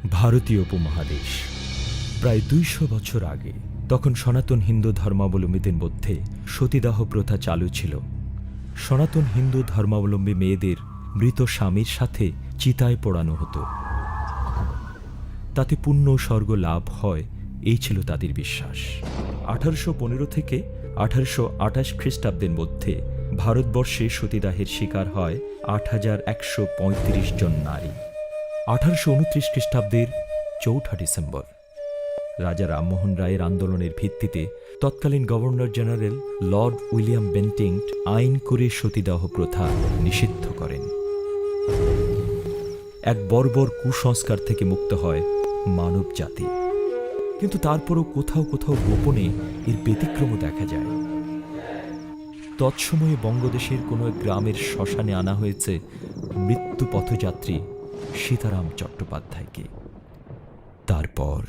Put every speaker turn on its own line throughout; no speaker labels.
ভারতীয় উপমহাদেশ প্রায় ২০০ বছর আগে, তখন সনাতন হিন্দু ধর্মাবলম্বীদের মধ্যে সতীদাহ প্রথা চালু ছিল। সনাতন হিন্দু ধর্মাবলম্বী মেয়েদের মৃত স্বামীর সাথে চিতায় পোড়ানো হতো, তাতে পুণ্য স্বর্গ লাভ হয়, এই ছিল তাদের বিশ্বাস। ১৮১৫ থেকে ১৮২৮ খ্রিস্টাব্দের মধ্যে ভারতবর্ষে সতীদাহের শিকার হয় ৮,১৩৫ জন নারী। ১৮২৯ খ্রিস্টাব্দের ৪ঠা ডিসেম্বর রাজা রামমোহন রায়ের আন্দোলনের ভিত্তিতে তৎকালীন গভর্নর জেনারেল লর্ড উইলিয়াম বেন্টিংট আইন করে সতীদাহ প্রথা নিষিদ্ধ করেন। এক বর্বর কুসংস্কার থেকে মুক্ত হয় মানব জাতি। কিন্তু তারপরও কোথাও কোথাও গোপনে এর ব্যতিক্রমও দেখা যায়। তৎসময়ে বঙ্গদেশের কোনো এক গ্রামের শ্মশানে আনা হয়েছে মৃত্যু পথযাত্রী সীতারাম চট্টোপাধ্যায়কে। তারপর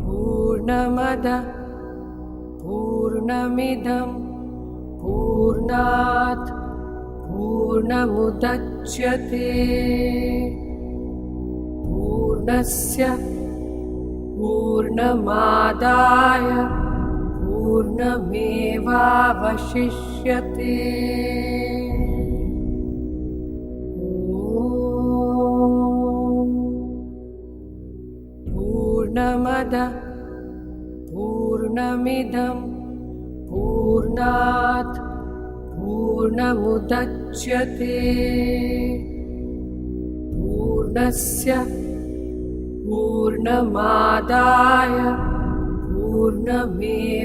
পূর্ণমদঃ পূর্ণমিদং পূর্ণাৎ পূর্ণমুদচ্যতে পূর্ণস্য পূর্ণমাদায় পূর্ণমেবাবশিষ্যতে। পূর্ণমদঃ পূর্ণমিদং পূর্ণাৎ পূর্ণমুদচ্যতে পূর্ণস্য পূর্ণমাদায় পূর্ণমেবাবশিষ্যতে।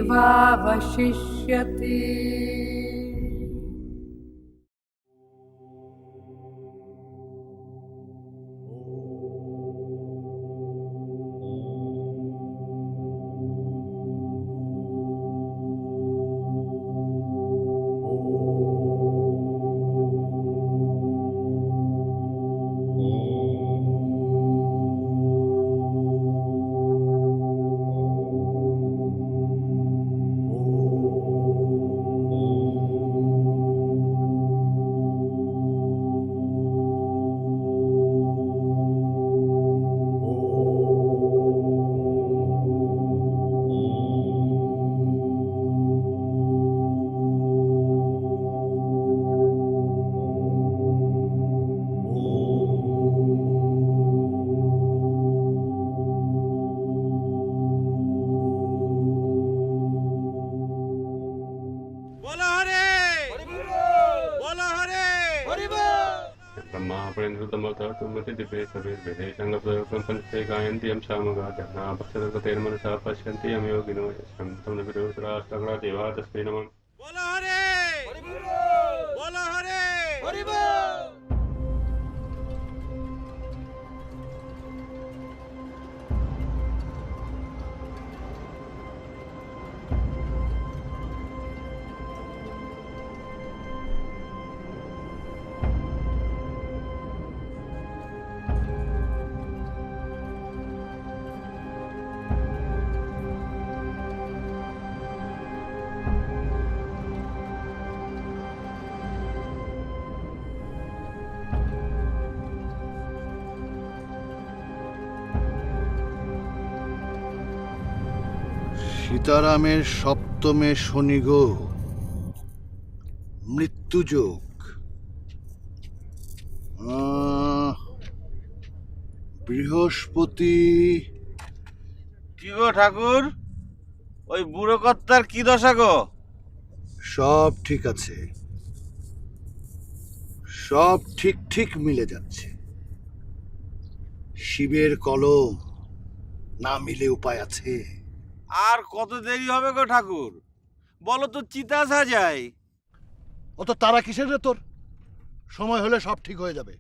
मनसा पश्यन्ति यं योगिनो यशं तं देवातस्मै नमः। बोलो हरे बोलो हरे।
সীতারামের সপ্তমে শনি গো, মৃত্যুযোগ। বৃহস্পতি।
কি গো ঠাকুর, ওই বুড়ো কর্তার কি দশা গো?
সব ঠিক আছে, সব ঠিক ঠিক মিলে যাচ্ছে। শিবের কলম, না মিলে উপায় আছে?
আর কত দেরি হবে গো ঠাকুর, বলো তো চিতা সাজাই।
অত তারা কিসের রে তোর? সময় হলে সব ঠিক হয়ে যাবে।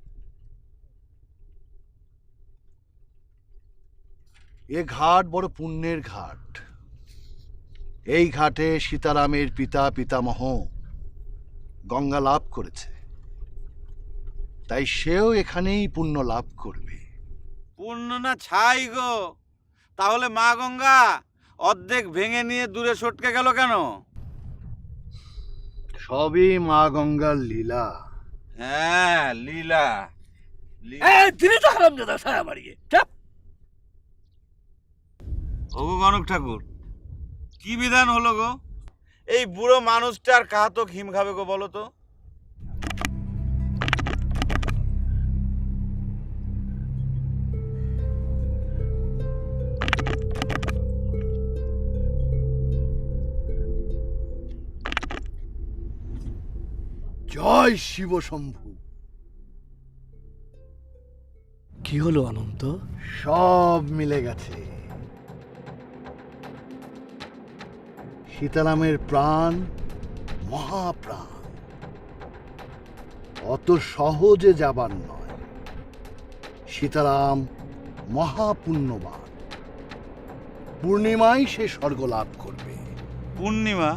এ ঘাট বড় পুণ্যের ঘাট। এই ঘাটে সীতারামের পিতা পিতামহ গঙ্গা লাভ করেছে, তাই সেও এখানেই পুণ্য লাভ করবে।
পুণ্য না ছাই গো, তাহলে মা গঙ্গা অর্ধেক ভেঙে নিয়ে দূরে সটকে গেল কেন?
সবই মা গঙ্গার লীলা।
হ্যাঁ, লীলা।
তিনি তো হারামজাদা সায়া মারিয়ে চাপ।
ওগো গণক ঠাকুর, কি বিধান হলো গো? এই বুড়ো মানুষটার কাহাতক হিম খাবে গো, বলো তো?
জয় শিব শম্ভু।
কি হলো অনন্ত?
সব মিলে গেছে। সীতারামের প্রাণ মহাপ্রাণ, অত সহজে যাবার নয়। সীতারাম মহাপুণ্যবান, পূর্ণিমায় সে স্বর্গ লাভ করবে।
পূর্ণিমা?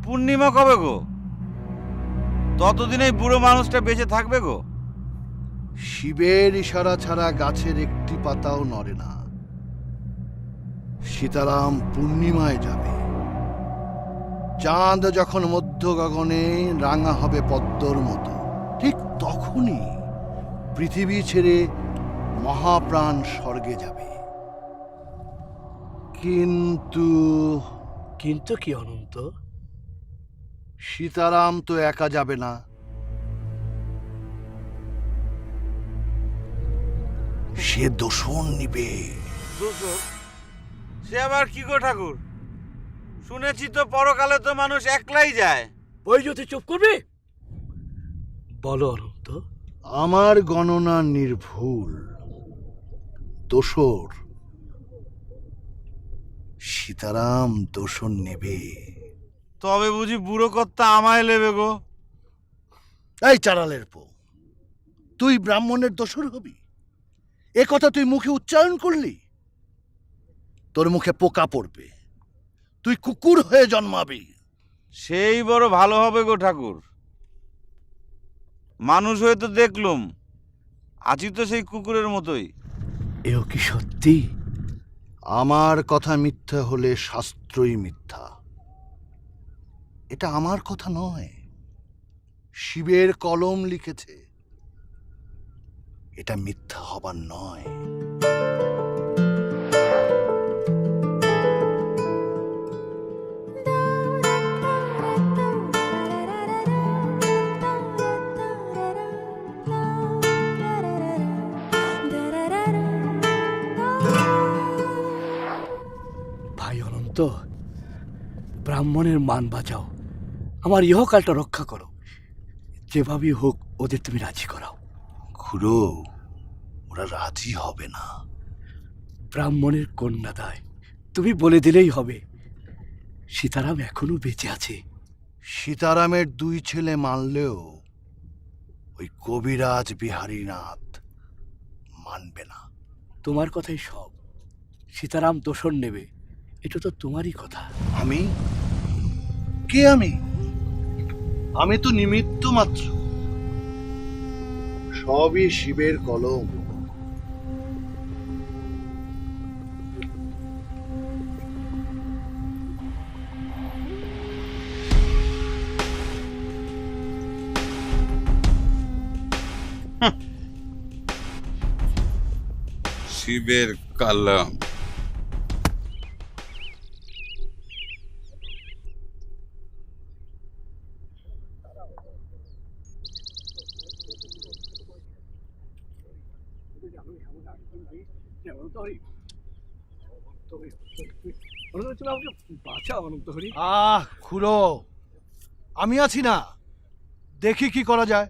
পূর্ণিমা কবে গো? ততদিন এই বুড়ো মানুষটা বেঁচে থাকবে গো?
শিবের ইশারা ছাড়া গাছের একটি পাতাও নড়ে না। সীতারাম পূর্ণিমায় যাবে। চাঁদ যখন মধ্য গগনে রাঙা হবে পদ্মর মতো, ঠিক তখনই পৃথিবী ছেড়ে মহাপ্রাণ স্বর্গে যাবে। কিন্তু
কিন্তু কি অনন্ত?
সীতারাম তো একা যাবে না। সে দোষণ নিবে।
দোষর? সে আবার কি গো ঠাকুর? শুনেছি তো পরকালে তো মানুষ একলাই যায়।
ওই যদি চুপ করবে, বলো অনন্ত।
আমার গণনা নির্ভুল। দোসর সীতারাম দোষণ নেবে।
তবে বুঝি বুড়ো কর্তা আমায় নেবে গো?
এই চারালের পো, তুই ব্রাহ্মণের দোসর হবি? এ কথা তুই মুখে উচ্চারণ করলি? তোর মুখে পোকা পড়বে, তুই কুকুর হয়ে জন্মাবি।
সেই বড় ভালো হবে গো ঠাকুর। মানুষ হয়ে তো দেখলুম, আছি তো সেই কুকুরের মতোই।
এও কি সত্যি?
আমার কথা মিথ্যা হলে শাস্ত্রই মিথ্যা। এটা আমার কথা নয়, শিবের কলম লিখেছে। এটা মিথ্যা হবার নয়।
ভাই অনন্ত, ব্রাহ্মণের মান বাঁচাও, আমার ইহকালটা রক্ষা করো। যেভাবেই হোক ওদের তুমি রাজি করাও।
খুড়ো, ওরা রাজি হবে না।
ব্রাহ্মণের কন্যা দায়, তুমি বলে দিলেই হবে। সীতারাম এখনো বেঁচে আছে।
সীতারামের দুই ছেলে মানলেও ওই কবিরাজ বিহারীনাথ মানবে না।
তোমার কথাই সব। সীতারাম দোষণ নেবে, এটা তো তোমারই কথা।
আমি? কে আমি? আমি তো নিমিত্ত মাত্র। সবই শিবের কলম।
শিবের কলম?
খুড়ো, আমি আছি না, দেখি কি করা যায়।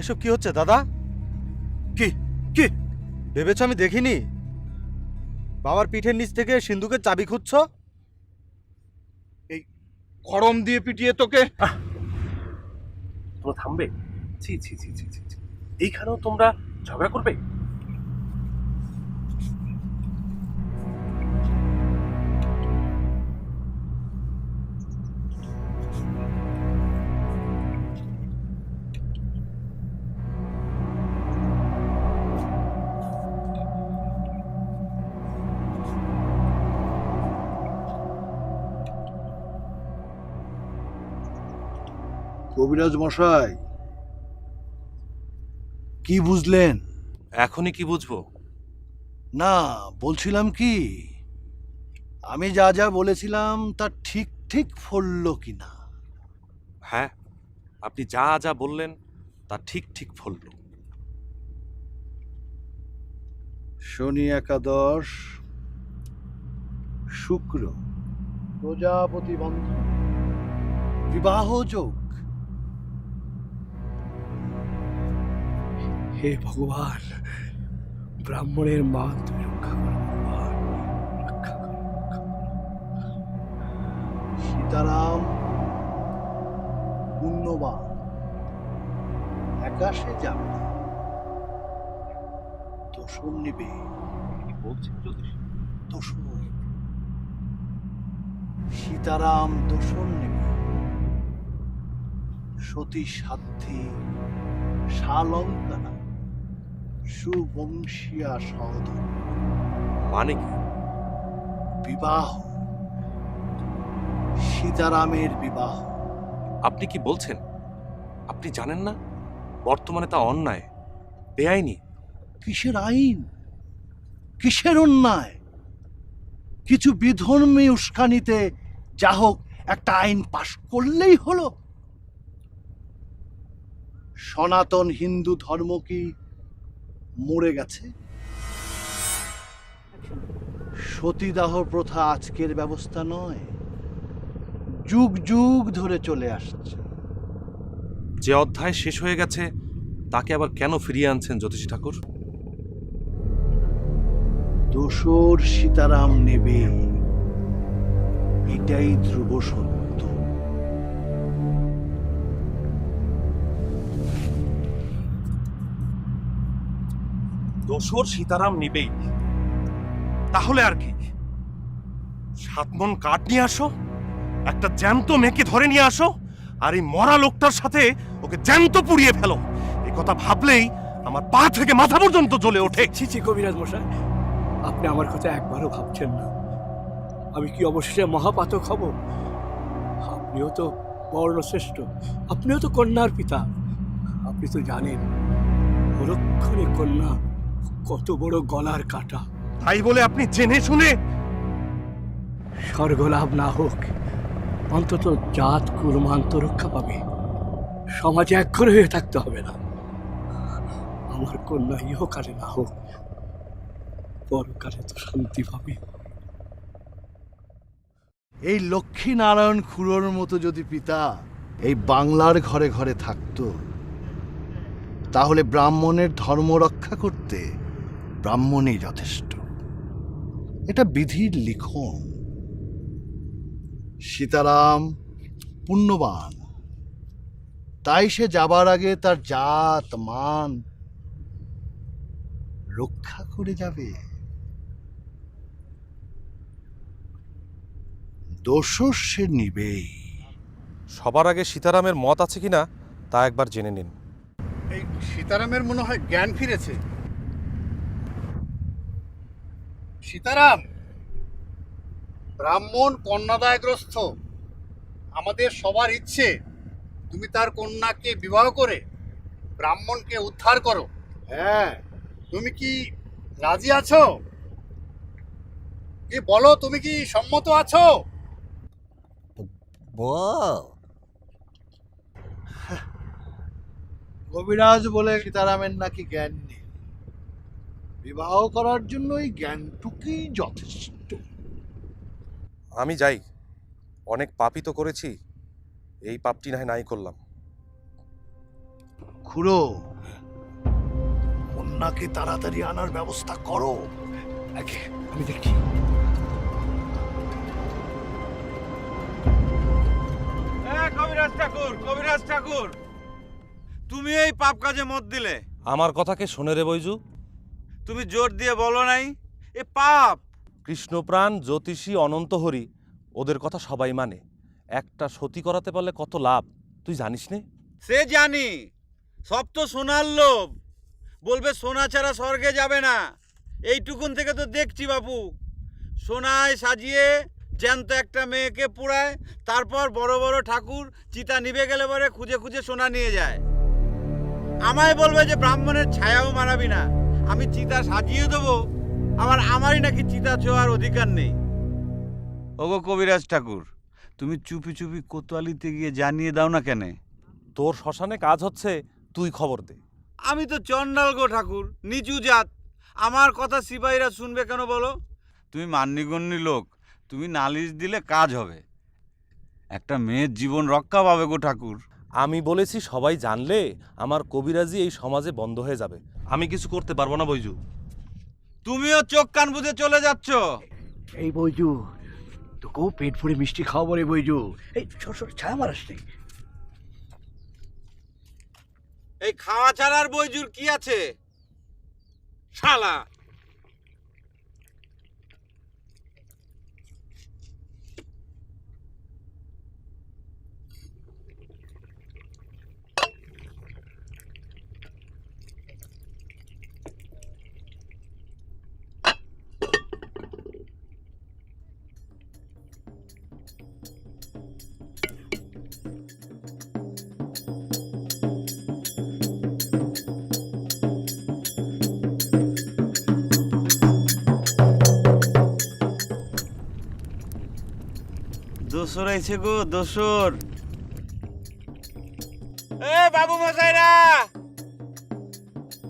এসব কি হচ্ছে দাদা?
কি কি
ভেবেছ আমি দেখিনি? বাবার পিঠের নিচ থেকে সিন্ধুকের চাবি খুঁজছ? এই খড়ম দিয়ে পিটিয়ে তোকে।
তোমরা থামবে? ছি ছি ছি ছি ছি ছি। এইখানেও তোমরা ঝগড়া করবে?
কবিরাজ মশাই, কি বুঝলেন?
এখনই কি বুঝবো?
না, বলছিলাম কি, আমি যা যা বলেছিলাম তা ঠিক ঠিক ফলল কিনা।
হ্যাঁ, আপনি যা যা বললেন তা ঠিক ঠিক ফলল।
শনি একাদশ, শুক্র, প্রজাপতি বন্ধন, বিবাহ যোগ।
হে ভগবান, ব্রাহ্মণের মান তুমি রক্ষা করো ভগবান, রক্ষা করো।
সীতারাম পুণ্যবান, আকাশে যাবে, দোষণ নিবে।
বলছেন জ্যোতিষী?
দোষণ, সীতারাম দোষণ নেবে। সতী সাধ্বী শালঙ্কানা সুবংশীয়া সহোদর।
মানে কি?
বিবাহ, সীতারামের বিবাহ।
আপনি কি বলছেন? আপনি জানেন না বর্তমানে তা অন্যায়, বেআইনি।
কিসের আইন, কিসের অন্যায়? কিছু বিধর্মী উস্কানিতে যা হোক একটা আইন পাশ করলেই হলো। সনাতন হিন্দু ধর্ম কি মরে গেছে? সতীদাহ প্রথা আজকের ব্যবস্থা নয়, যুগ যুগ ধরে চলে আসছে।
যে অধ্যায় শেষ হয়ে গেছে তাকে আবার কেন ফিরিয়ে আনছেন জ্যোতিষী ঠাকুর?
দোসর সীতারাম নেবে, এটাই ধ্রুব সত্য।
দোসর সীতারাম নিবেই, তাহলে আর কি? 7 মণ কাঠ নিয়ে আসো, একটা জ্যান্ত মেয়েকে ধরে নিয়ে আসো, আর এই মরা লোকটার সাথে ওকে জ্যান্ত পুড়িয়ে ফেলো। এই কথা ভাবলেই আমার পা থেকে মাথা পর্যন্ত জ্বলে ওঠে।
ছি ছি কবিরাজ মশাই, আপনি আমার কথা একবারও ভাবছেন না। আমি কি অবশেষে মহাপাতক হব? আপনিও তো বর্ণশ্রেষ্ঠ, আপনিও তো কন্যার পিতা। আপনি তো জানেন অলক্ষণী কন্যা কত বড় গলার কাটা।
তাই বলে আপনি জেনে শুনে?
স্বর্গলাভ না হোক, অন্তত জাত কুলমান তো রক্ষা পাবে, সমাজে একঘরে হয়ে থাকতে হবে না। আমার কন্যা ইহকালে না হোক, পরকালে তো শান্তি পাবে।
এই লক্ষ্মী নারায়ণ খুড়োর মতো যদি পিতা এই বাংলার ঘরে ঘরে থাকতো, তাহলে ব্রাহ্মণের ধর্ম রক্ষা করতে ব্রাহ্মণই যথেষ্ট। এটা বিধির লিখন। সীতারাম পুণ্যবান, তাই সে যাবার আগে তার জাত মান রক্ষা করে যাবে। দোষর সে নিবেই।
সবার আগে সীতারামের মত আছে কিনা তা একবার জেনে নিন।
এই সীতারামের মনে হয় জ্ঞান ফিরেছে। সীতারাম, ব্রাহ্মণ কন্যাদায়গ্রস্ত। আমাদের সবার ইচ্ছে তুমি তার কন্যাকে বিবাহ করে ব্রাহ্মণকে উদ্ধার করো। হ্যাঁ, তুমি কি রাজি আছো? কি বলো, তুমি কি সম্মত আছো? কবিরাজ বলে সীতারামের নাকি জ্ঞান নেই। বিবাহ করার জন্য এই জ্ঞানটুকুই যথেষ্ট।
আমি যাই, অনেক পাপই তো করেছি, এই পাপটি নাই করলাম।
খুড়ো, কন্যাকে তাড়াতাড়ি আনার ব্যবস্থা করো।
আগে আমি দেখি।
কবিরাজ ঠাকুর, কবিরাজ ঠাকুর, তুমি এই পাপ কাজে মত দিলে?
আমার কথাকে শোনে রে বৈজু,
তুমি জোর দিয়ে বলো নাই এ পাপ।
কৃষ্ণপ্রাণ জ্যোতিষী অনন্তহরি ওদের কথা সবাই মানে। একটা সতী করাতে পারলে কত লাভ তুই জানিস নে?
সে জানি, সব তো সোনার লোভ। বলবে সোনা ছাড়া স্বর্গে যাবে না। এইটুকুন থেকে তো দেখছি বাপু, সোনায় সাজিয়ে জ্যান্ত একটা মেয়েকে পুড়ায়, তারপর বড় বড় ঠাকুর চিতা নিভে গেলে পরে খুঁজে খুঁজে সোনা নিয়ে যায়। আমায় বলবে যে ব্রাহ্মণের ছায়াও মারাবি না, আমি চিতা সাজিয়ে দেবো, আবার আমারই নাকি চিতা ছোঁয়ার অধিকার নেই। ওগো কবিরাজ ঠাকুর, তুমি চুপি চুপি কোতোয়ালিতে গিয়ে জানিয়ে দাও না কেন?
তোর শ্মশানে কাজ হচ্ছে, তুই খবর দে।
আমি তো চণ্ডাল গো ঠাকুর, নিচু জাত, আমার কথা সিপাহীরা শুনবে কেন বলো? তুমি মান্যিগণ্যি লোক, তুমি নালিশ দিলে কাজ হবে, একটা মেয়ের জীবন রক্ষা পাবে গো ঠাকুর।
আমি বলেছি সবাই জানলে আমার কবিরাজি এই সমাজে বন্ধ হয়ে যাবে। আমি কিছু করতে পারবো না বৈজু।
তুমিও চোখ কান বুঝে চলে যাচ্ছ।
এই বৈজু, তোকেও পেট ভরে মিষ্টি খাওয়াবো রে বৈজু। এই সর ছায়া মারাস নেই।
এই খাওয়া ছাড়ার বৈজুর কি আছে শালা? দোসর আইছে গো, দোসর। এ বাবু মশাইরা,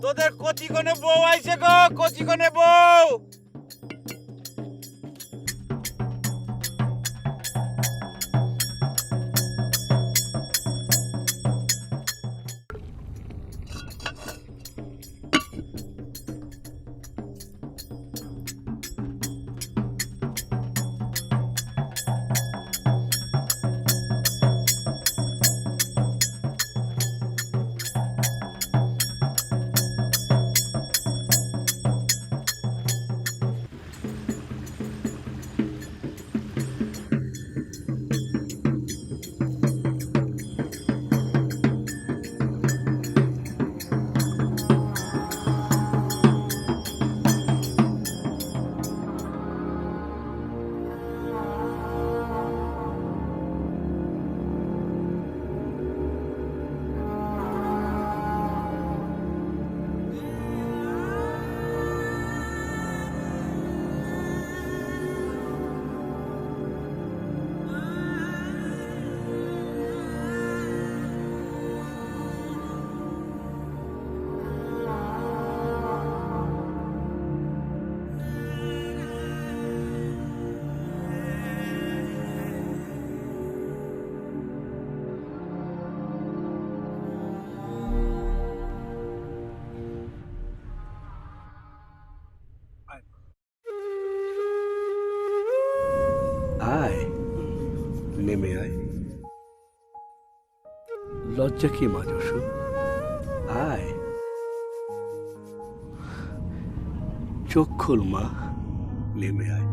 তোদের কচি কোণে বউ আইছে গো, কচি কোণে বউ।
আয়, নেমে আয়। লজ্জা কি মা যশু? আয়, চোখ খুল মা, নেমে আয়।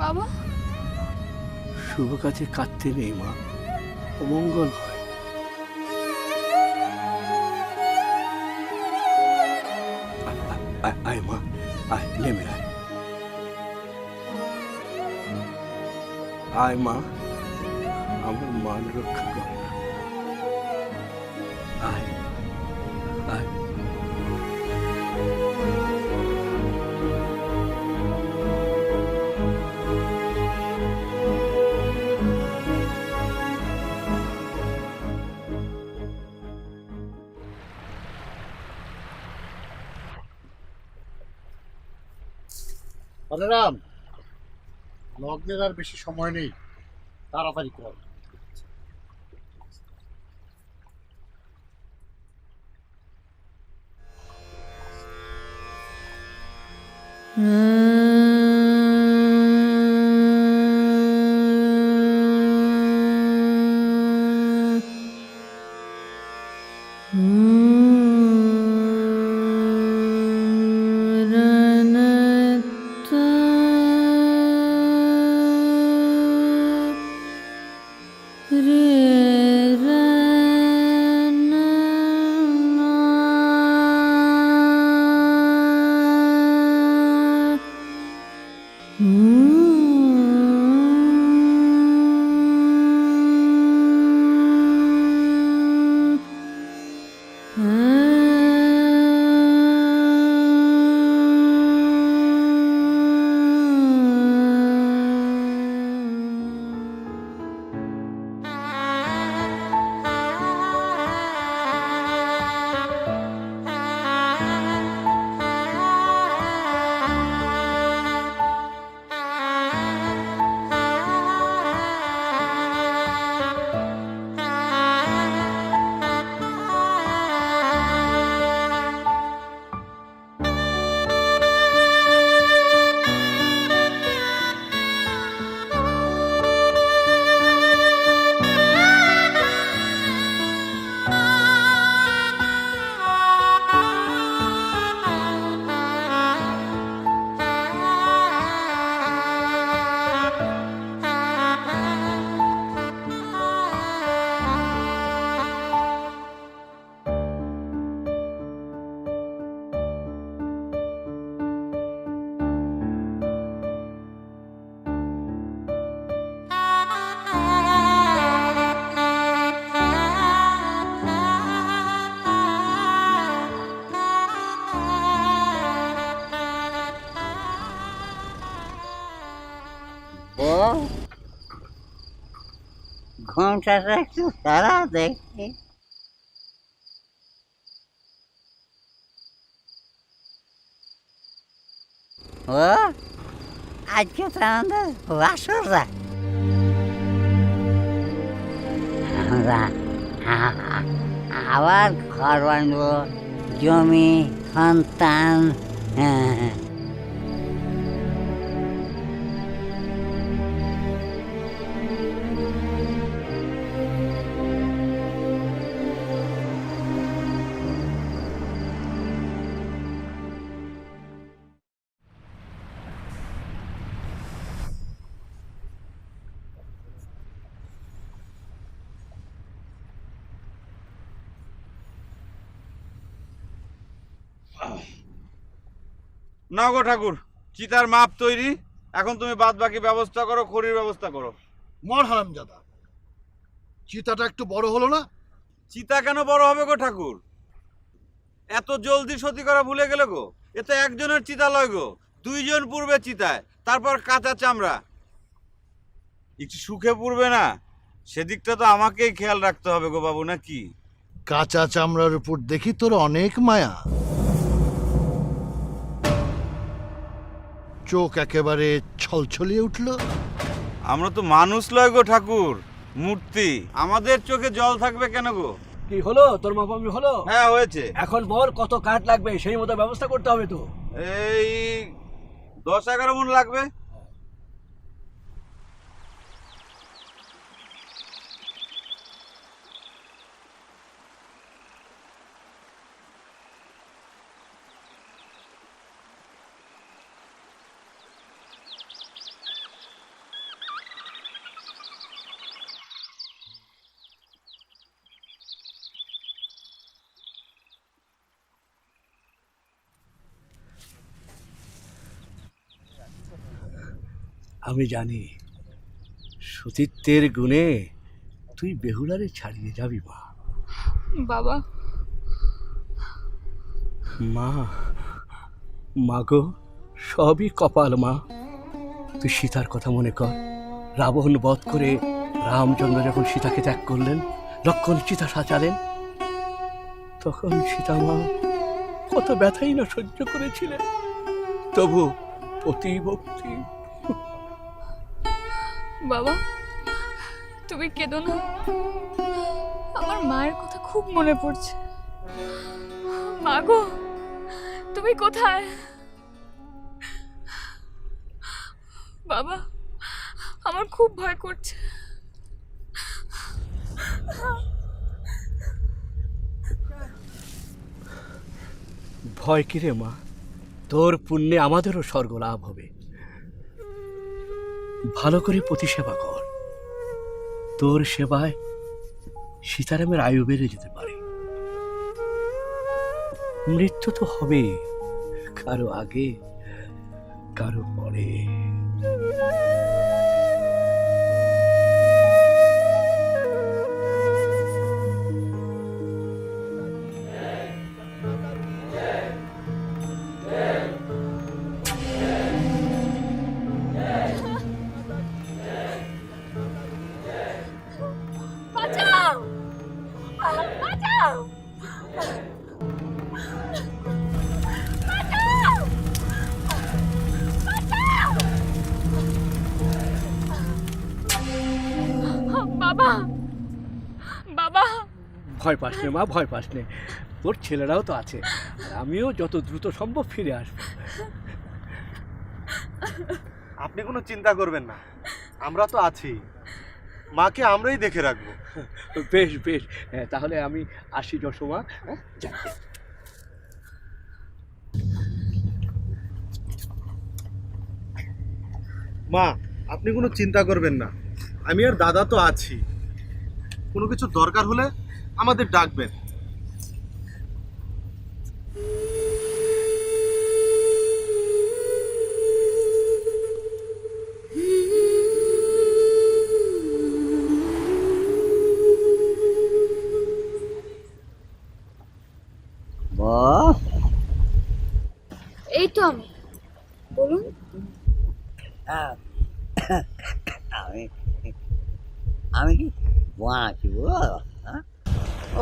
বাবা,
শুভ কাজে কাঁদতে নেই মা, অমঙ্গল হয়। আয় মা, আয়, নেমে আয়। আয় মা, আমার মান রক্ষা কর। আয়, আয়।
রাম, লগ্নের আর বেশি সময় নেই, তাড়াতাড়ি কর।
ra ঘন্টাটা একটু সারা দেখি। ও আজকে তো আমাদের বাসর রাত। আমরা আবার ঘর বাঁধবো, জমি সন্তান। হ্যাঁ,
না গো ঠাকুর, চিতার মাপ তৈরি, এখন তুমি বাদ বাকি ব্যবস্থা করো, খড়ির ব্যবস্থা করো।
মর হারামজাদা, চিতাটা একটু বড় হলো না?
চিতা কেন বড় হবে গো ঠাকুর? এত জলদি সতী করা ভুলে গেলে গো? এতে একজনের চিতা লয় গো, দুইজন পূর্বে চিতায়, তারপর কাঁচা চামড়া। একটু সুখে পূর্বে না, সেদিকটা তো আমাকেই খেয়াল রাখতে হবে গো বাবু, নাকি?
কাঁচা চামড়ার উপর দেখি তোর অনেক মায়া। চোখ একেবারে ছলছলিয়ে উঠল।
আমরা তো মানুষ লয় গো ঠাকুর, মূর্তি। আমাদের চোখে জল থাকবে কেন গো?
কি হলো, তোর মাপামি হলো?
হ্যাঁ হয়েছে।
এখন বল কত কাঠ লাগবে, সেই মতো ব্যবস্থা করতে হবে তো।
এই 10-11 মণ লাগবে।
আমি জানি সতীত্বের গুণে তুই বেহুলারে ছাড়িয়ে যাবি মা।
বাবা,
মা, মাগো, সবই কপাল মা। তুই সীতার কথা মনে কর। রাবণ বধ করে রামচন্দ্র যখন সীতাকে ত্যাগ করলেন, লক্ষ্মণ চিতা সাজালেন, তখন সীতা মা কত ব্যথাই না সহ্য করেছিলেন। তবু প্রতিভক্তি।
বাবা তুমি কেঁদো না, আমার মায়ের কথা খুব মনে পড়ছে। মা গো, তুমি কোথায়? বাবা, আমার খুব ভয় করছে।
ভয় কিরে মা, তোর পুণ্যে আমাদেরও স্বর্গ লাভ হবে। ভালো করে প্রতিসেবা কর, তোর সেবায় সীতারামের আয়ু বেড়ে যেতে পারে। মৃত্যু তো হবে, কারো আগে কারো পরে।
বাঁচাও! বাঁচাও! বাঁচাও! বাঁচাও! বাবা, বাবা,
ভয় পাস নে মা, ভয় পাস নে। তোর ছেলেরাও তো আছে, আর আমিও যত দ্রুত সম্ভব ফিরে আসবো।
আপনি কোনো চিন্তা করবেন না, আমরা তো আছি। মাকে আমরাই দেখে রাখবো।
বেশ বেশ, তাহলে আমি আসি যশোমা। যাই।
মা, আপনি কোনো চিন্তা করবেন না, আমি আর দাদা তো আছি। কোনো কিছু দরকার হলে আমাদের ডাকবেন।
বউ,
এই তো আমি, বলুন।
আমি আমি কি বাঁচব?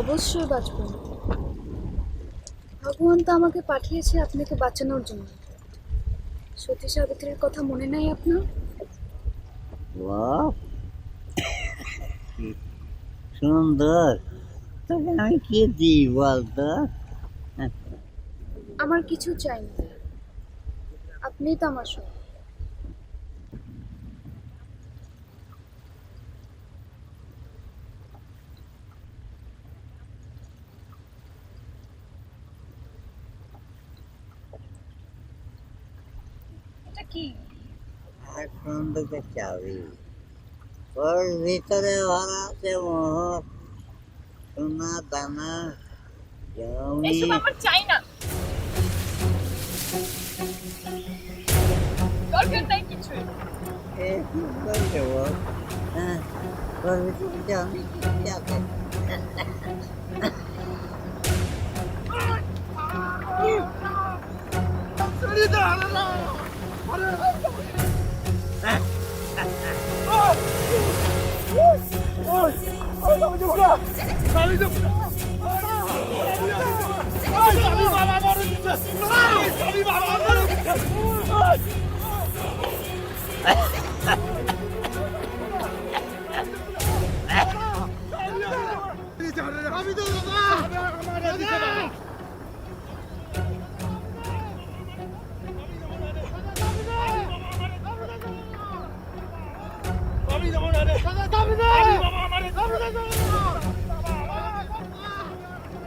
অবশ্যই বাঁচবেন। ভগবান তো আমাকে পাঠিয়েছে আপনাকে বাঁচানোর জন্য। সতী সাবিত্রীর কথা মনে নাই আপনার?
বউ, কি সুন্দর। তোকে আমি কি দিই বলতো?
আমার কিছু চাই না, আপনিই তো আমার সব। এটা কি?
আর সুন্দরকে চাবি, ওর ভিতরে ভরা আছে মোহর, সোনা দানা জমি।
এসব আমার চাই না, দরকার নাই কিছু।
এ কি করছে বল? হ্যাঁ, ওর ভিতরে জমি কি আছে?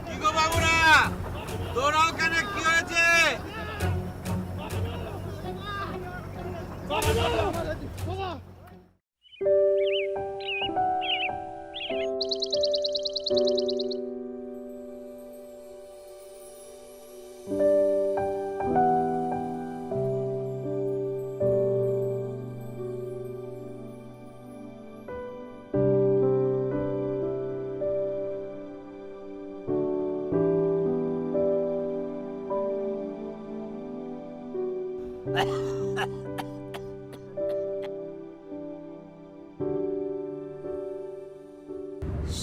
কি গো বাবুরা, তোরাও কেন, কি হয়েছে?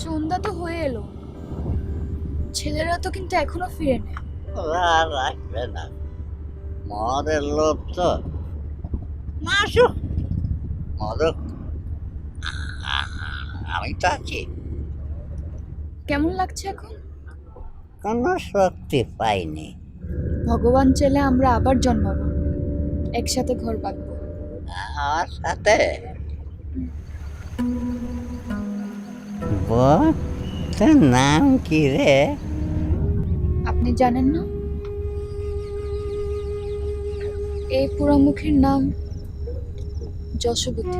সন্ধ্যা তো হয়ে এলো, ছেলেরা তো কিন্তু এখনো ফিরে নেই।
ওরা আর আসবে না, মদের লোভ তো। না আসুক, মদক, আমি তো আছি।
কেমন লাগছে এখন?
কোনো শক্তি পাইনি।
ভগবান চাইলে আমরা আবার জন্মাবো, একসাথে ঘর বাঁধবো।
আমার সাথে বল, তোর নাম কি রে?
আপনি জানেন না? এই পোড়ামুখীর নাম যশোবতী।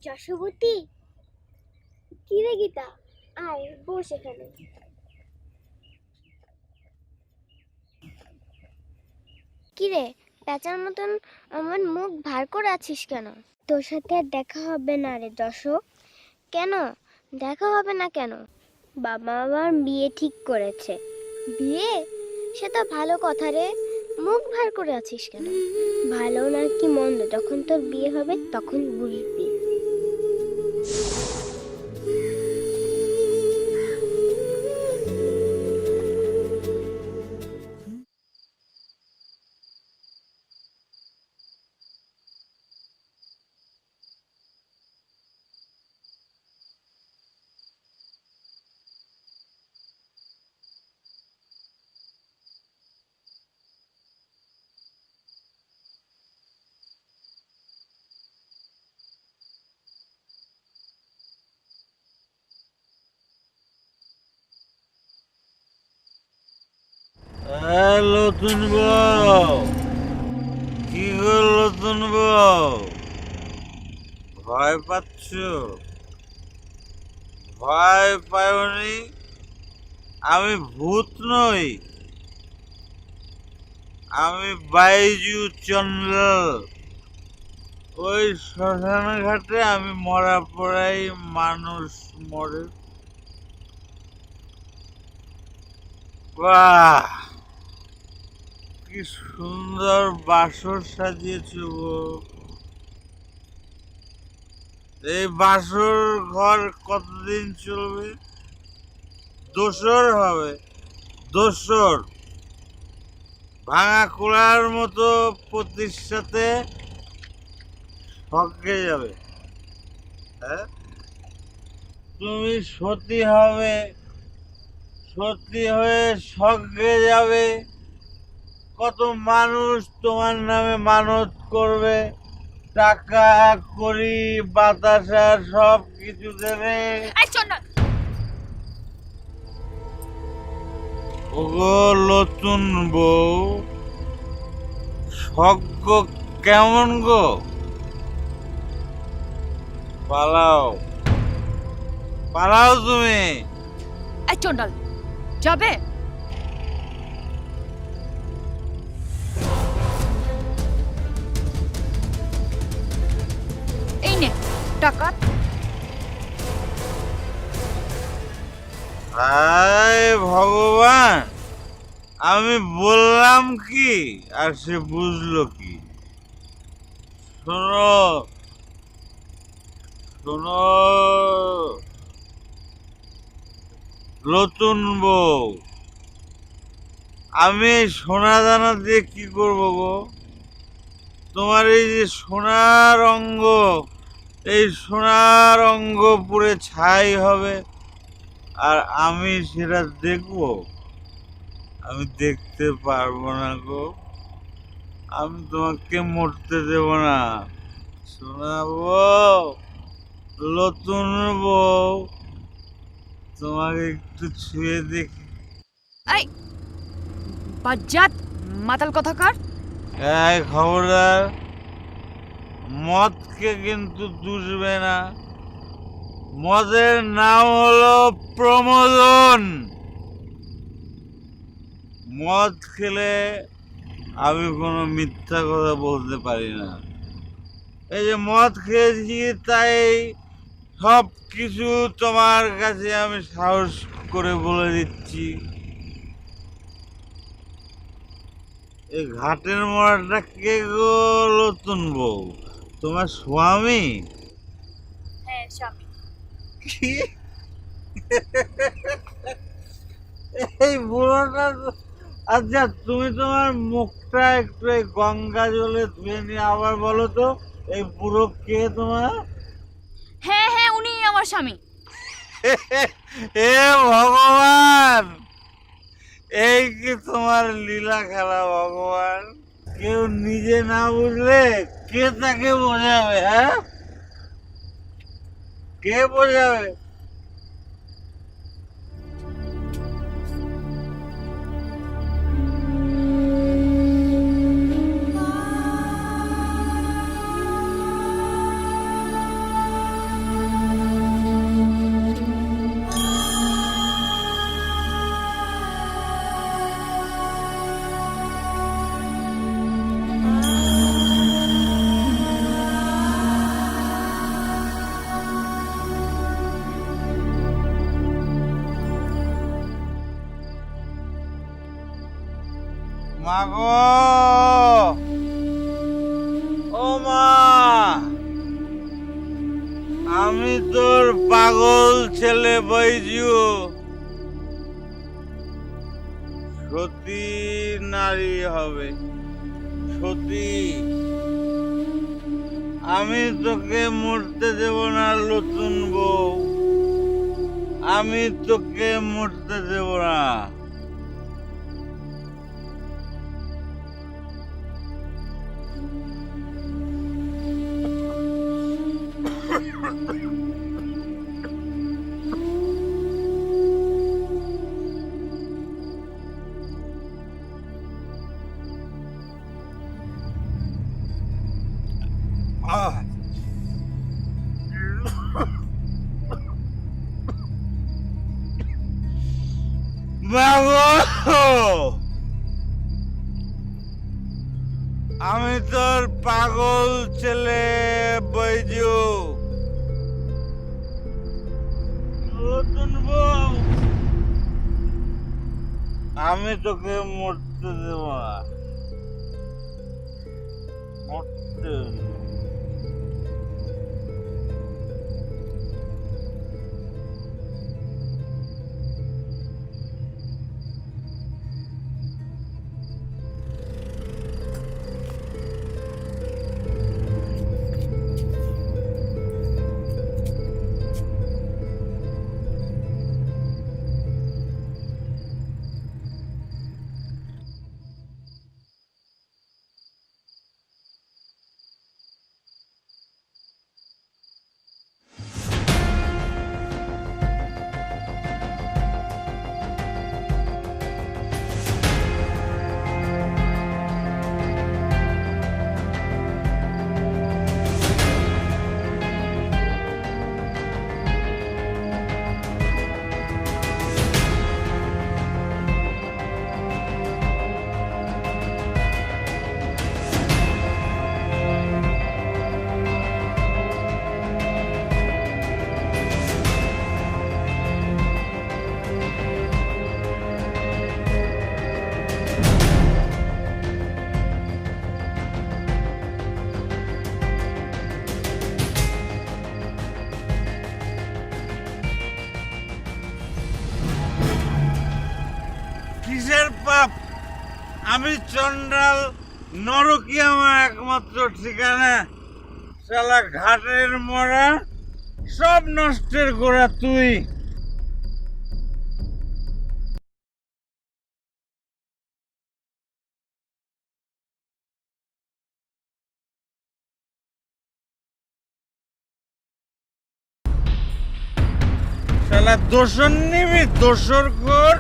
যশোবতী, কি রে গীতা, আয় বস এখানে। কি রে, পেঁচার মতন আমার মুখ ভার করে আছিস কেন? তোর সাথে আর দেখা হবে না রে যশো। কেন দেখা হবে না কেন? বাবা আমার বিয়ে ঠিক করেছে। বিয়ে? সে তো ভালো কথা রে, মুখ ভার করে আছিস কেন? ভালো না কি মন্দ যখন তোর বিয়ে হবে তখন বুঝবি।
নতুন বউ, কি গো নতুন বউ, ভয় পাচ্ছ? ভয় পাওনি? আমি ভূত নই, আমি বাইজু চন্দ্র। ওই শ্মশান ঘাটে আমি মরা পড়াই মানুষ মরে। বাহ, কি সুন্দর বাসর সাজিয়েছ গো। এই বাসর ঘর কতদিন চলবে? দোসর হবে, দোসর। ভাঙা কুলার মতো পতির সাথে সঙ্গে যাবে। হ্যাঁ, তুমি সতী হবে, সতী হয়ে সঙ্গে যাবে। কত মানুষ তোমার নামে মানত করবে, টাকা কড়ি বাতাসা সব কিছু দেবে। ওগো নতুন বউ, সজ্ঞ কেমন গো? পালাও, পালাও তুমি।
চন্ডাল যাবে? এই নে টাকা।
হায় ভগবান, আমি বললাম কি আর সে বুঝলো কি? শোনো শোনো নতুন বউ, আমি এই সোনা দানা দিয়ে কি করবো গো? তোমার এই যে সোনার অঙ্গ, এই সোনার অঙ্গ পুরে ছাই হবে, আর আমি সেটা দেখবো? আমি দেখতে পারবো না গো। আমি তোমাকে মরতে দেব না। সোনা বউ, নতুন বউ, তোমাকে একটু ছুঁয়ে দেখি।
এই বাজ্জাত মাতাল কথাকার।
এই খবরদার, মদকে কিন্তু দুষবে না। মদের নাম হলো প্রমোদন। মদ খেলে আমি কোনো মিথ্যা কথা বলতে পারি না। এই যে মদ খেয়েছি তাই সব কিছু তোমার কাছে আমি সাহস করে বলে দিচ্ছি। এই ঘাটের মরাটা কে গো নতুন বউ? তোমার স্বামী?
হ্যাঁ স্বামী।
কি? এই বুড়োটা, আচ্ছা তুমি তোমার মুখটা একটু এই গঙ্গা জলে ধুয়ে নিয়ে আবার বলো তো, এই বুড়ো কে তোমার?
হ্যাঁ হ্যাঁ উনি আমার স্বামী।
এ ভগবান, এই কি তোমার লীলা খেলা ভগবান? কেউ নিজে না বুঝলে কে তাকে বোঝাবে? হ্যাঁ, কে বোঝাবে? মাগো, ও মা, আমি তোর পাগল ছেলে বৈজু, সতী নারী হবে, সতী। আমি তোকে মরতে দেব না নতুন বউ, আমি তোকে মরতে দেব না। আমি তোর পাগল ছেলে বৈজু, নতুন বউ, আমি তোকে মরতে দেব না, মরতে। কিসের পাপ? আমি চন্ডাল, নরকই আমার একমাত্র ঠিকানা। শালা ঘাটের মরা, সব নষ্টের গোড়া তুই। শালা দোসর নিবি, দোসর কর।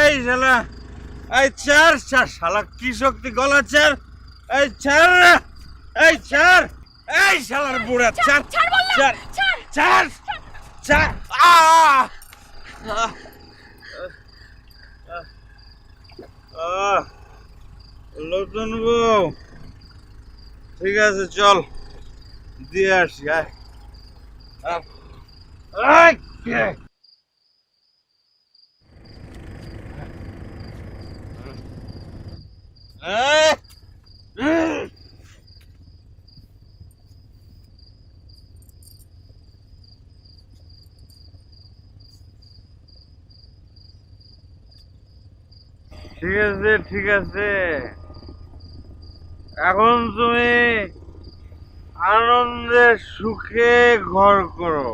এই শালা, এই চার চার, শালা কি শক্তি, গলা চার, এই চার, এই চার, এই শালার বুড়া চার, চার, চার, চার, নতুন বউ, ঠিক আছে চল দিয়ে আসি। ঠিক আছে, ঠিক আছে, এখন তুমি আনন্দে সুখে ঘর করো।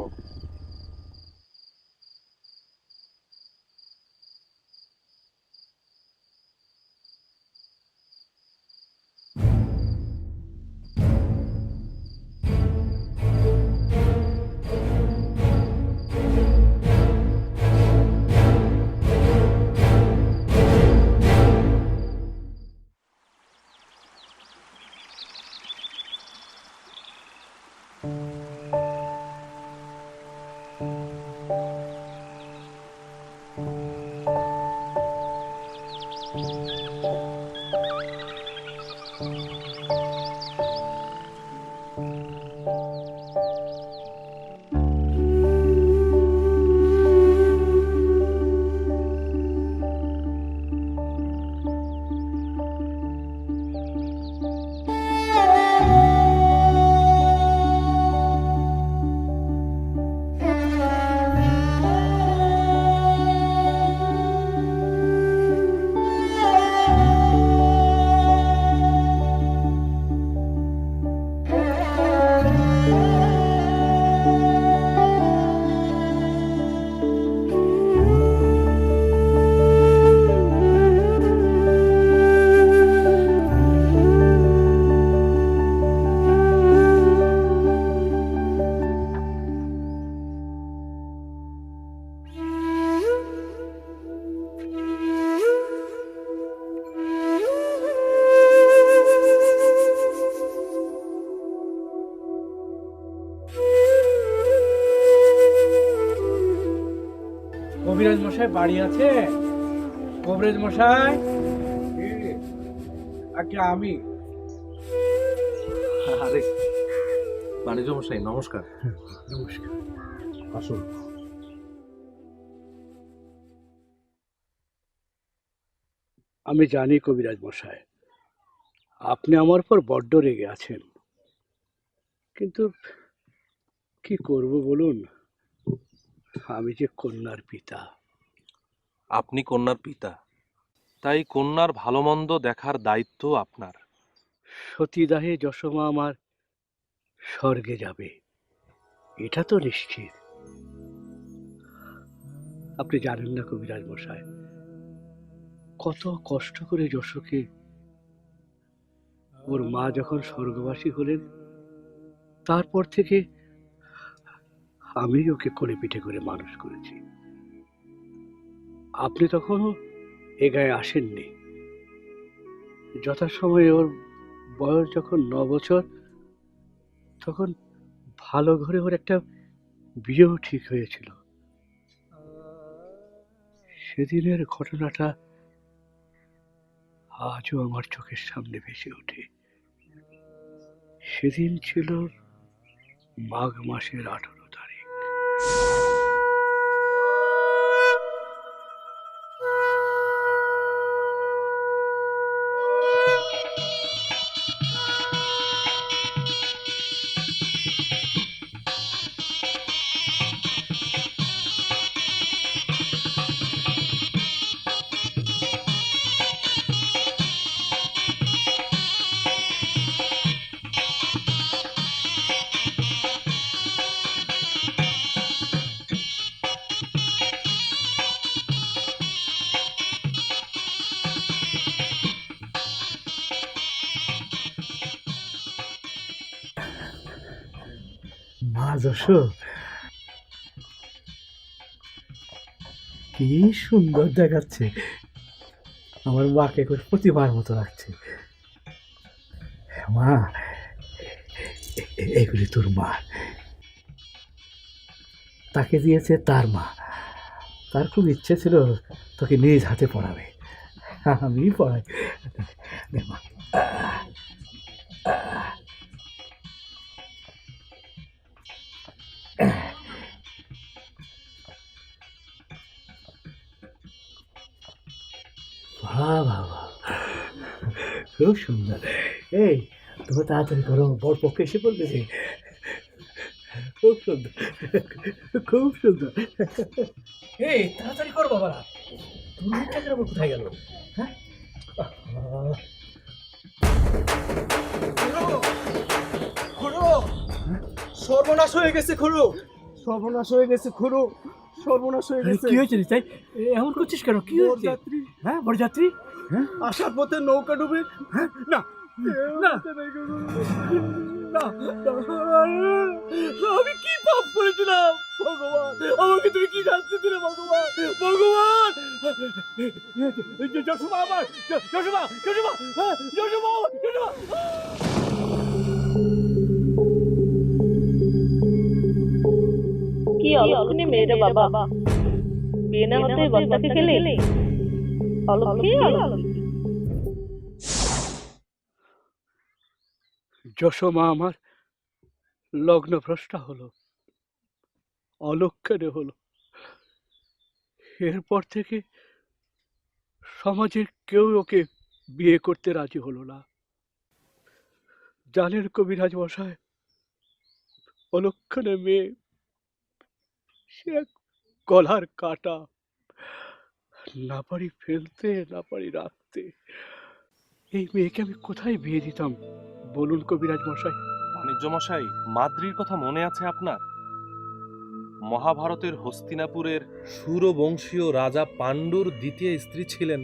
কবিরাজ মশাই বাড়ি আছে? কবিরাজ মশাই, আগে আমি।
আরে বাণিজ্য মশাই নমস্কার।
নমস্কার।
আসুন।
আমি জানি কবিরাজ মশাই, আপনি আমার উপর বড্ড রেগে আছেন, কিন্তু কি করব বলুন, আমি যে কন্যার পিতা।
আপনি কন্যার পিতা, তাই কন্যার ভালো মন্দ দেখার দায়িত্ব আপনার।
সতীদাহে যশোমা আমার স্বর্গে যাবে, এটা তো নিশ্চিত। আপনি জানেন না কবিরাজ মশাই, কত কষ্ট করে যশোকে ওর মা যখন স্বর্গবাসী হলেন, তারপর থেকে আমি ওকে কোলে পিঠে করে মানুষ করেছি। আপনি তখনও এ গায়ে আসেননি। যথাসময়ে ওর বয়স যখন 9 বছর, তখন ভালো ঘরে ওর একটা বিয়েও ঠিক হয়েছিল। সেদিনের ঘটনাটা আজও আমার চোখের সামনে ভেসে ওঠে। সেদিন ছিল মাঘ মাসের 18 তারিখ। মা যশো, কি সুন্দর দেখাচ্ছে। আমার মাকে প্রতিমার মতো লাগছে। মা, এগুলি তোর মা, তাকে দিয়েছে তার মা। তার খুব ইচ্ছে ছিল তোকে নিজ হাতে পড়াবে, আমি পড়াই। দে মা। বাহ বাহ বাহ, খুব সুন্দর। এই, তুমি তাড়াতাড়ি করো, বড় পক্ষে এসে পড়তেছে। খুব সুন্দর, খুব সুন্দর। এই, তাড়াতাড়ি করো বাবা, তোর টাকার আবার কোথায় গেল? হ্যাঁ,
সর্বনাশ হয়ে গেছে খুড়ো, সর্বনাশ হয়ে গেছে খুড়ো, সর্বনাশ হয়ে গেছে।
কি হয়েছে তাই এমন করছিস কেন? কি হয়েছে?
বরযাত্রী,
হ্যাঁ, বরযাত্রী। হ্যাঁ,
আসার পথে নৌকা ডুবে।
হ্যাঁ, না না না, আমি কি পাপ করেছিলাম ভগবান? আমাকে তুমি কি শাস্তি দিলে ভগবান? ভগবান, যশোমা আমার, যশোমা, যশোমা, যশোমা, যশোমা।
কি অলক্ষণে মেয়ে রে বাবা, বিয়ে না হতে বস্তাকে খেলে অলক্ষী অলক্ষী।
যশোমা আমার লগ্ন ভ্রষ্টা হলো, অলক্ষণে হলো। এরপর থেকে সমাজের কেউ ওকে বিয়ে করতে রাজি হলো না। জানেন কবিরাজ মশাই, অলক্ষণে মেয়ে, সে এক গলার কাটা, না পারি ফেলতে, না পারি রাখতে। এই মেয়েকে আমি কোথায় বিয়ে দিতাম বলুন কবিরাজ মশাই?
বাণিজ্য মশাই, মাদ্রির কথা মনে আছে আপনার? মহাভারতের হস্তিনাপুরের সুরবংশীয় রাজা পাণ্ডুর দ্বিতীয় স্ত্রী ছিলেন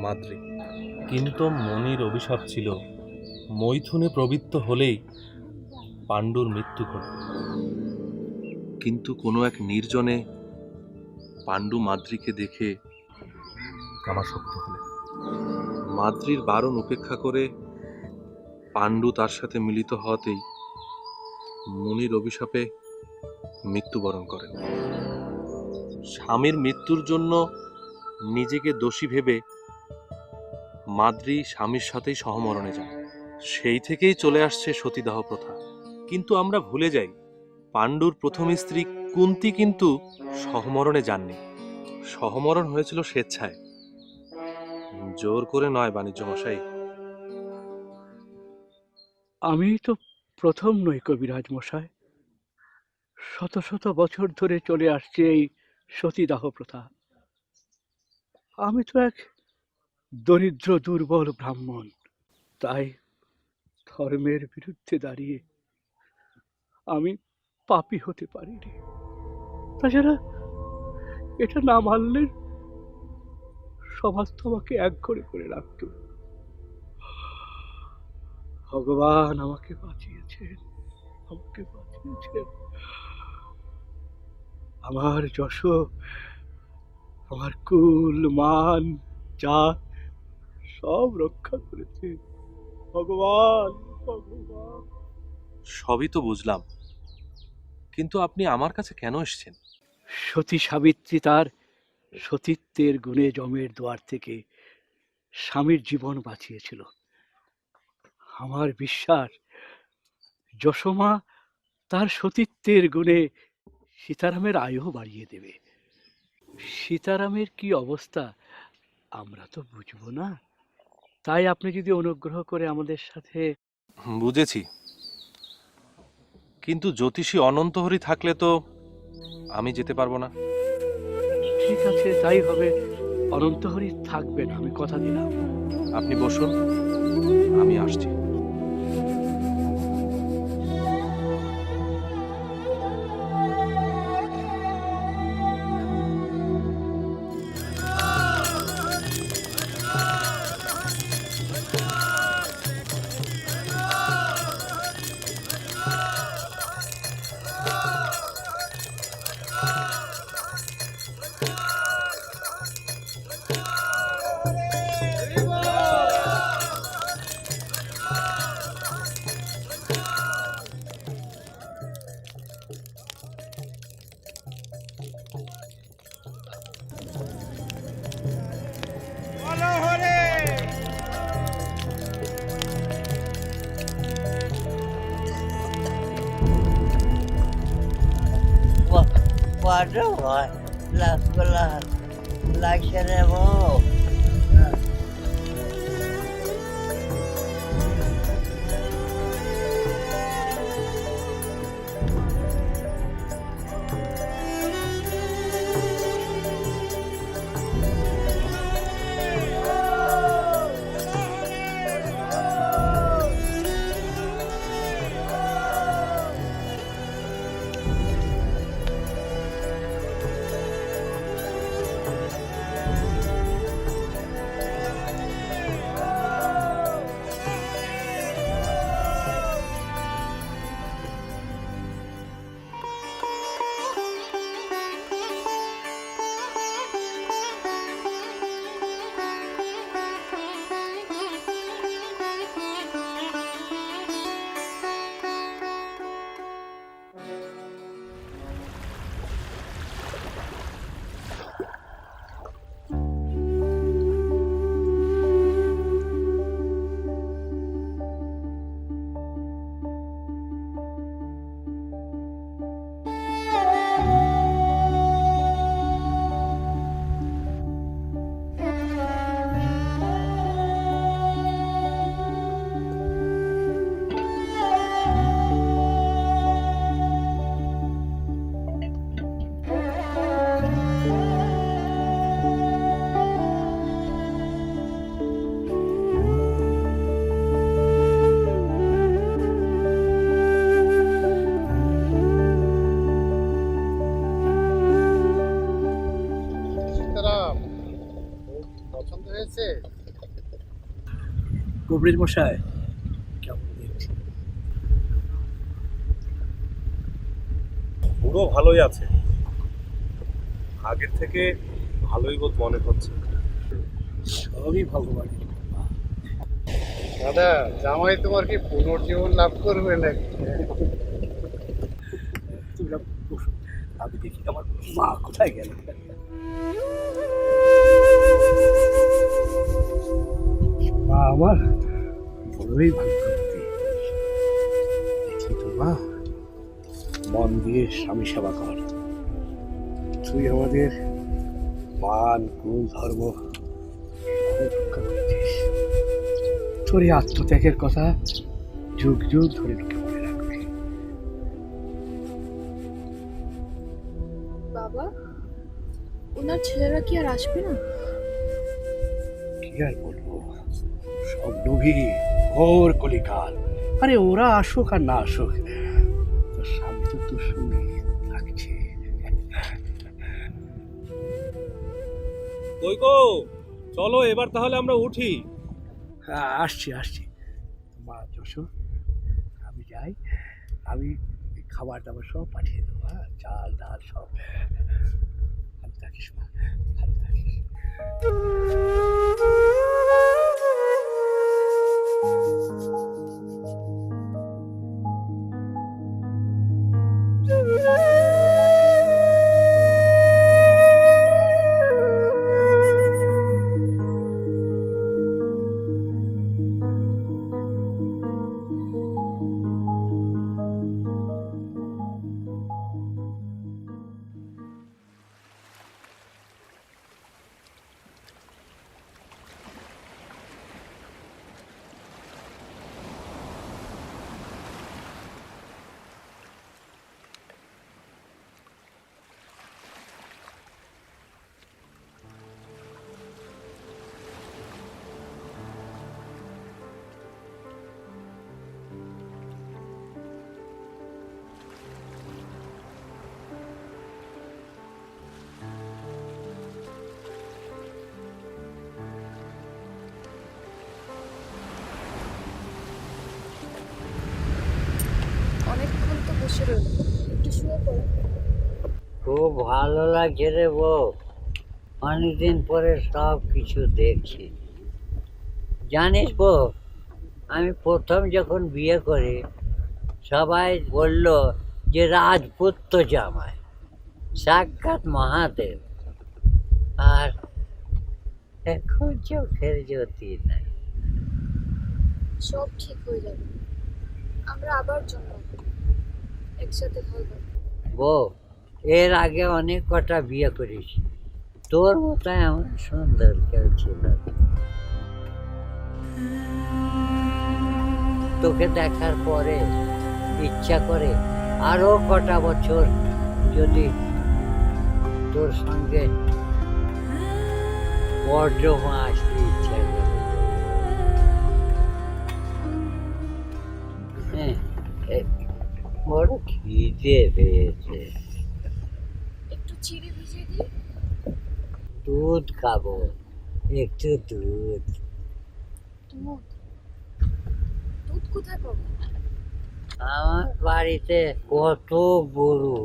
মাদ্রি। কিন্তু মনির অভিশাপ ছিল মৈথুনে প্রবৃত্ত হলেই পাণ্ডুর মৃত্যু ঘটবে। কিন্তু কোনো এক নির্জনে পাণ্ডু মাদ্রিকে দেখে কামাসক্ত হলেন। মাদ্রির বারণ উপেক্ষা করে পাণ্ডু তার সাথে মিলিত হওয়াতেই মনির অভিশাপে মৃত্যুবরণ করেন। স্বামীর মৃত্যুর জন্য নিজেকে দোষী ভেবে মাদ্রি স্বামীর সাথেই সহমরণে যায়। সেই থেকেই চলে আসছে সতীদাহ প্রথা। কিন্তু আমরা ভুলে যাই, পাণ্ডুর প্রথম স্ত্রী কুন্তী কিন্তু সহমরণে যাননি। সহমরণ হয়েছিল স্বেচ্ছায়, জোর করে নয় বাণিজ্য মশাই।
আমি তো প্রথম নই কবিরাজ মশাই। শত শত বছর ধরে চলে আসছে এই সতীদাহ প্রথা। আমি তো এক দরিদ্র দুর্বল ব্রাহ্মণ, তাই ধর্মের বিরুদ্ধে দাঁড়িয়ে আমি পাপী হতে পারিনি। তাছাড়া এটা না মানলে সমাজ তো আমাকে একঘরে করে রাখত। ভগবান আমাকে বাঁচিয়েছেন, আমাকে বাঁচিয়েছেন। আমার যশ, আমার কুল মান জাত সব রক্ষা করেছে ভগবান, ভগবান।
সবই তো বুঝলাম, কিন্তু আপনি আমার কাছে কেন এসেছেন?
সতী সাবিত্রী তার সতীত্বের গুণে যমের দুয়ার থেকে স্বামীর জীবন বাঁচিয়েছিল। আমার বিশ্বাস যশোমা তার সতীত্বের গুণে সীতারামের আয়ু বাড়িয়ে দেবে। সীতারামের কি অবস্থা আমরা তো বুঝবো না, তাই আপনি যদি অনুগ্রহ করে আমাদের সাথে।
বুঝেছি, কিন্তু জ্যোতিষী অনন্তহরি থাকলে তো আমি যেতে পারবো না।
ঠিক আছে, তাই হবে। অনন্তহরি থাকবেন, আমি কথা দিলাম।
আপনি বসুন, আমি আসছি।
Waduh, lah sekolah laksana mau.
কবিরাজ মশাই কেমন দেখছি?
পুরো ভালোই আছে, আগের থেকে ভালোই বোধ মনে হচ্ছে।
সবই ভগবানের কৃপা।
দাদা, জামাই তোমার কি পুনর্জীবন লাভ করবে নাকি?
তোমরা বসো, আমি দেখি আমার মা কোথায় গেল। মা আমার বড়ই ভাগ্যবতী। দেখি তো মা, মন দিয়ে স্বামী সেবা কর। তুই আমাদের মান, কুল, ধর্ম রক্ষা করেছিস। তোর এই আত্মত্যাগের কথা যুগ যুগ ধরে লোকে মনে রাখবে।
বাবা, ওনার ছেলেরা কি আর আসবে না?
কি আর বলবো, সব নবী ঘোর কলিকাল। আরে ওরা আসুক আর না আসুক, তোর স্বামী তো তোর সঙ্গে থাকছে।
কই গো, চলো এবার তাহলে আমরা উঠি।
আসছি আসছি। মা যশো, আমি যাই, আমি খাবার দাবার সব পাঠিয়ে দেবো। হ্যাঁ, চাল ডাল সব। ভালো থাকিস মা, ভালো থাকিস।
অনেকক্ষণ তো বসে রইল, একটু শুয়ে পড়ো।
খুব ভালো লাগছে রে বউ, অনেকদিন পরে সব কিছু দেখছি। জানিস বউ, আমি প্রথম যখন বিয়ে করি সবাই বলল যে রাজপুত্র জামাই, সাক্ষাৎ মহাদেব। আর এখন চোখের জ্যোতি নাই।
সব ঠিক হয়ে যাবে, আমরা আবার জন্মাবো, একসাথে থাকবো।
বউ, এর আগে অনেক কটা বিয়ে করেছি, তোর মতো এমন সুন্দর কেউ ছিল না। তোকে দেখার পরে ইচ্ছা করে আরো কটা বছর যদি তোর সঙ্গে বর্ধমান আসতে ইচ্ছা করে। বড় খিদে পেয়েছে,
একটু চিড়ে ভিজিয়ে দিই।
দুধ খাবো, একটু দুধ।
দুধ? দুধ কোথায় পাবো?
আমার বাড়িতে কত গরু,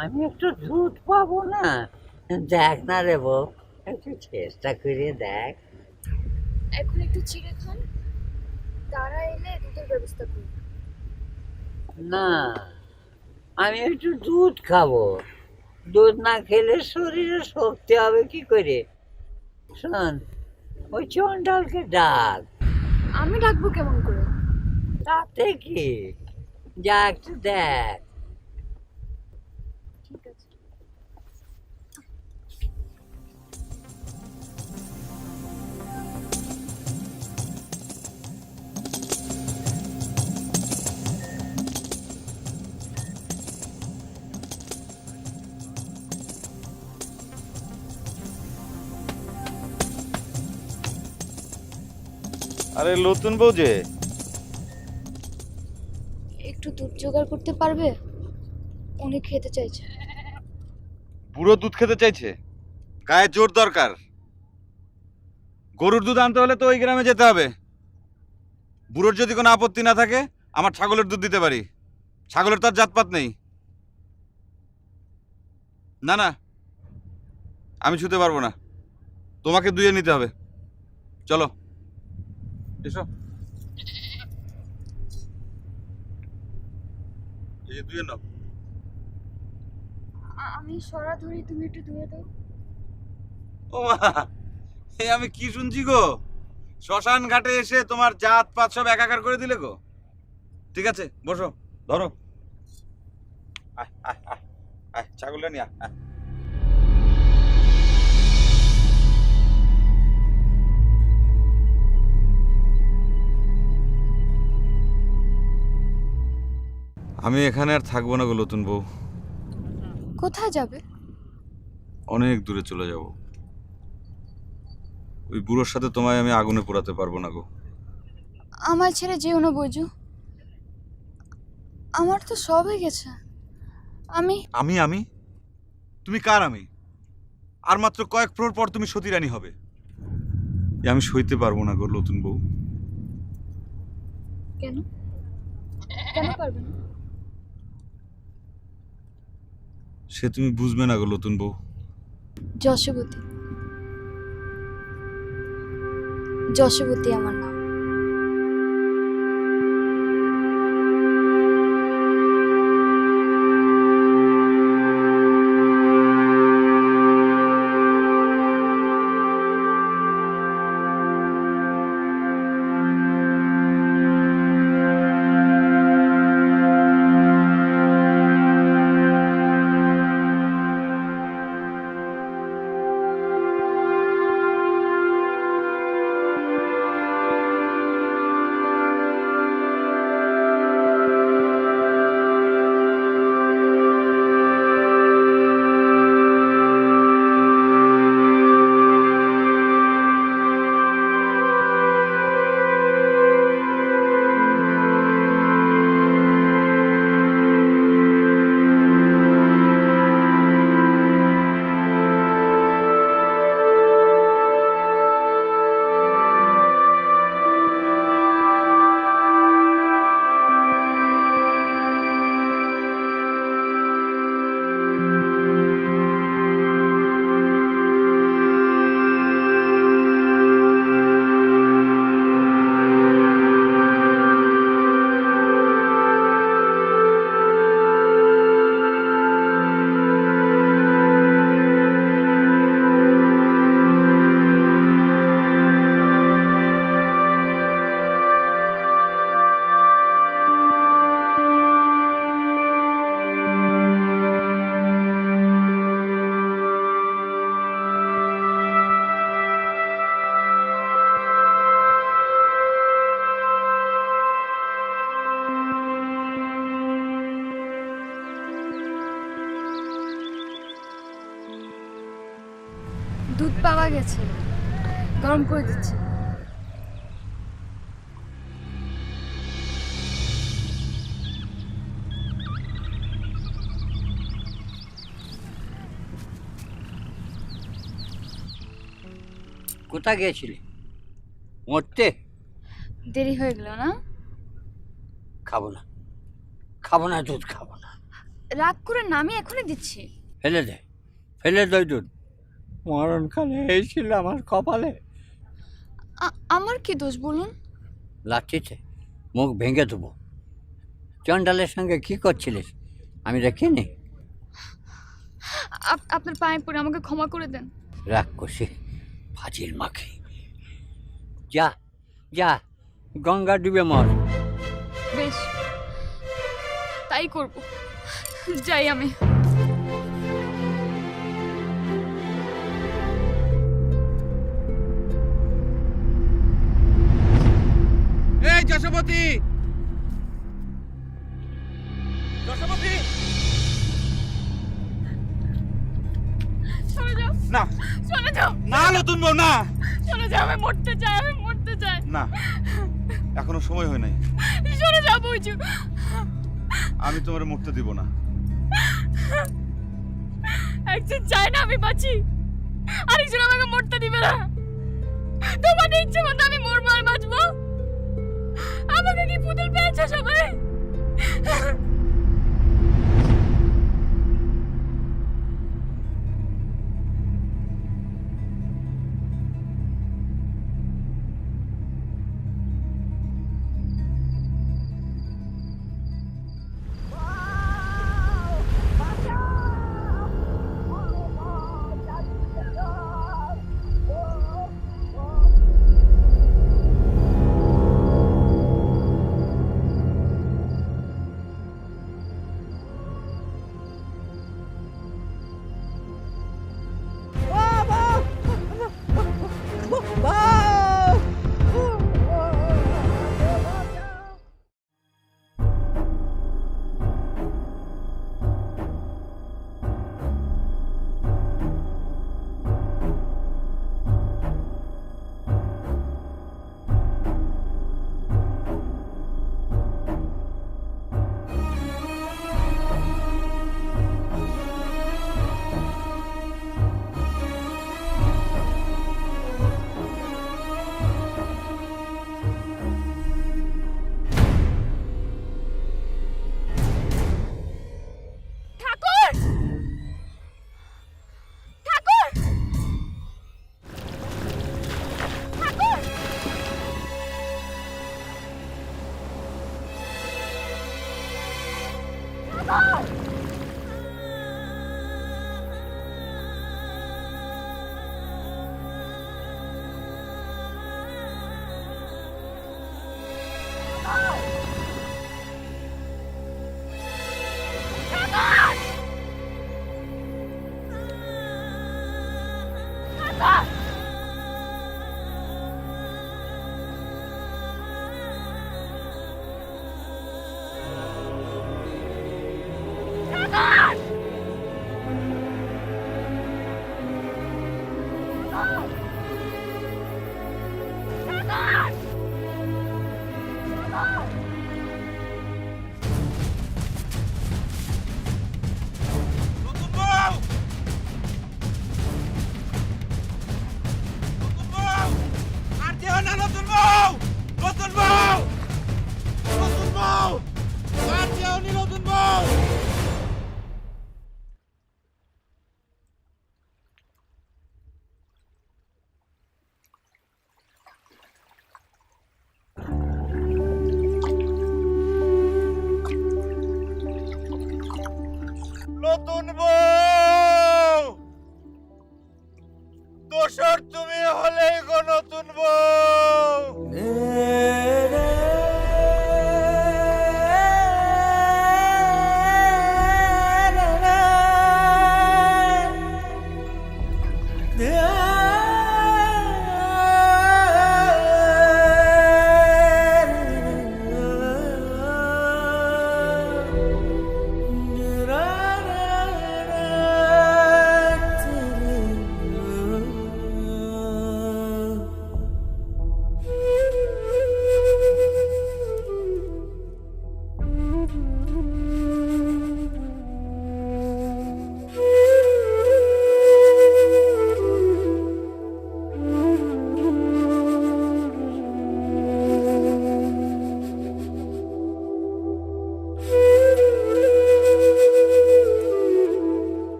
আমি একটু দুধ পাবো না? দেখ না রে বউ, একটু চেষ্টা করে দেখ।
এখন একটু চিড়ে খান, তারা এলে দুধের ব্যবস্থা করুন।
না, আমি একটু দুধ খাবো। দুধ না খেলে শরীরে শক্তি হবে কি করে? শোন, ওই চন্ডালকে ডাক।
আমি ডাকবো কেমন করে?
তাতে কি, যা একটু দেখ।
ঠিক আছে।
আরে নতুন বউ যে,
একটু দুধ জোগাড় করতে পারবে? উনি খেতে চাইছে।
বুড়ো দুধ খেতে চাইছে? গায়ে জোর দরকার। গরুর দুধ আনতে হলে তো ওই গ্রামে যেতে হবে। বুড়োর যদি কোনো আপত্তি না থাকে আমার ছাগলের দুধ দিতে পারি। ছাগলের তার জাতপাত নেই। না না, আমি ছুতে পারবো না, তোমাকে দুয়ে নিতে হবে। চলো এসো, এই যে দুয়ে নাও।
আমি সরা ধরি, তুমি একটু ধুয়ে দাও।
ও মা, এই আমি কি শুনছি গো? শ্মশান ঘাটে এসে তোমার জাত পাত সব একাকার করে দিলে গো। ঠিক আছে, বসো, ধরো। আয় আয় আয় আয়, ছাগলটা নিয়ে আয়। আমি এখানে আর থাকবো না গো নতুন বউ।
কোথায় যাবে?
অনেক দূরে চলে যাব। ওই বুড়োর সাথে তোমায় আমি আগুনে পোড়াতে পারবো না গো।
আমার ছেড়ে যেও না বৈজু, আমার তো সব হয়ে গেছে। আমি
আমি আমি তুমি কার আমি? আর মাত্র কয়েক প্রহর পর তুমি সতী রানী হবে। এ আমি সইতে পারবো না গো নতুন বউ।
কেন কেন পারবে না?
সে তুমি বুঝবে না গো নতুন বউ।
যশোবতী, যশোবতী আমার নাম। দুধ পাওয়া গেছে, গরম করে দিচ্ছি।
কোথায় গিয়েছিলে? মরতে?
দেরি হয়ে গেল না?
খাবো না, খাবো না, দুধ খাবো না।
রাগ করে না, আমি এখনই দিচ্ছি।
ফেলে দে, ফেলে দই দুধ। মরণকালে এই ছিল আমার কপালে।
আমার কি দোষ বলুন?
লাঠিতে মুখ ভেঙে দেবো। চন্ডালের সঙ্গে কি করছিলিস আমি দেখিনি?
আপনার পায়ে পড়ে আমাকে ক্ষমা করে দেন।
রাগ করছি ফাজিল মাখি। যা যা, গঙ্গা ডুবে মর।
বেশ, তাই করব। যাই আমি।
এই যশোবতী, যশোবতী,
চলে যাও
না
চলে যাও
না নতুন বউ, না
চলে যাও। আমি মরতে চাই, আমি মরতে চাই।
না, এখনো সময় হয় নাই।
চলে যাও বৈজু।
আমি তোমার মরতে দিব না।
একজন চায় না আমি বাঁচি, আরেকজন আমাকে মরতে দিবে না। তোমাদের ইচ্ছে মতো আমি মরবো আর বাঁচবো? আমাকে কি পুতুল পেয়েছে সবাই?
নতুন বউ! নতুন বউ! আর যেও না নতুন বউ! নতুন বউ! নতুন বউ! আর যেও নি নতুন বউ! নতুন বউ! দোসর তুমি